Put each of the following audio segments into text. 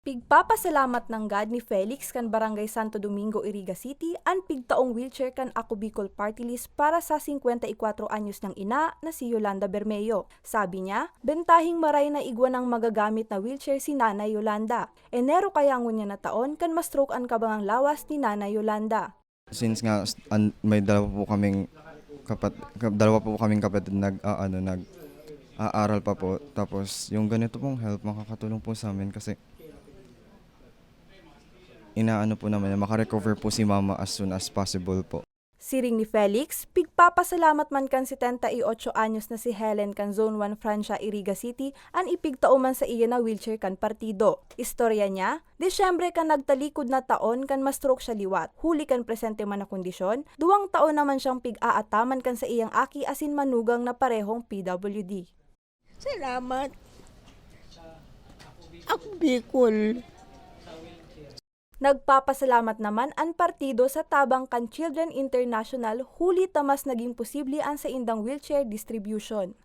Pigpapasalamat ng God ni Felix kan Barangay Santo Domingo, Iriga City ang pigtaong wheelchair kan Ako Bicol Party List para sa 54 anyos ng ina na si Yolanda Bermeo. Sabi niya, bentahing maray na igwa ng magagamit na wheelchair si Nanay Yolanda. Enero kaya ngunya na taon kan ma-stroke ang kabangang lawas ni Nanay Yolanda. Since nga may dalawa po kaming kapatid nag-aaral pa po. Tapos yung ganito pong help makakatulong po sa amin kasi inaano po naman makarecover po si mama as soon as possible po. Siring ni Felix, pigpapasalamat man kan 78 anyos na si Helen kan Zone 1 Francia, Iriga City an ipigtao man sa iya na wheelchair kan partido. Istorya niya, Desyembre kan nagtalikod na taon kan ma-stroke siya liwat. Huli kan presente man na kondisyon, 2 taon naman siyang pig-aataman kan sa iyang aki asin manugang na parehong PWD. Salamat. Ako Bicol. Nagpapasalamat naman ang partido sa tabang kan Children International huli tamas naging posible ang sa indang wheelchair distribution.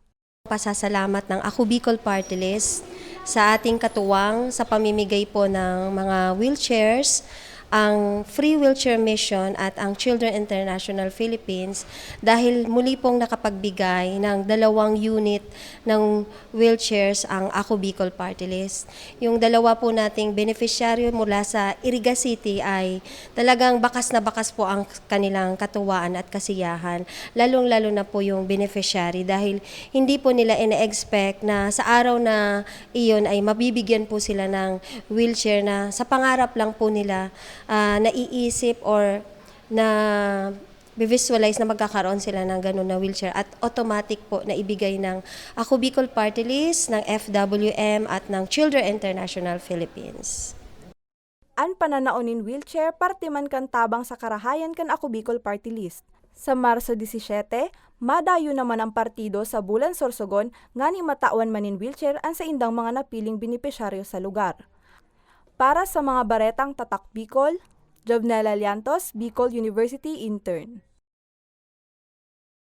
Pasasalamat ng Ako Bicol Party List sa ating katuwang sa pamimigay po ng mga wheelchairs, ang Free Wheelchair Mission at ang Children International Philippines dahil muli pong nakapagbigay ng 2 unit ng wheelchairs ang Ako Bicol Party List. Yung dalawa po nating beneficiaryo mula sa Iriga City ay talagang bakas na bakas po ang kanilang katuwaan at kasiyahan, lalong-lalo na po yung beneficiary dahil hindi po nila ina-expect na sa araw na iyon ay mabibigyan po sila ng wheelchair na sa pangarap lang po nila naiisip or na visualize na magkakaroon sila ng ganun na wheelchair at automatic po na ibigay ng Ako Bicol Party List, ng FWM at ng Children International Philippines. An pananaonin wheelchair parte man kan tabang sa karahayan kan Ako Bicol Party List. Sa Marso 17, madayo naman ang partido sa Bulan Sorsogon ngani matawan manin wheelchair ang sa indang mga napiling benepisyaryo sa lugar. Para sa mga baretang Tatak Bicol, Jovnela Liantos, Bicol University Intern.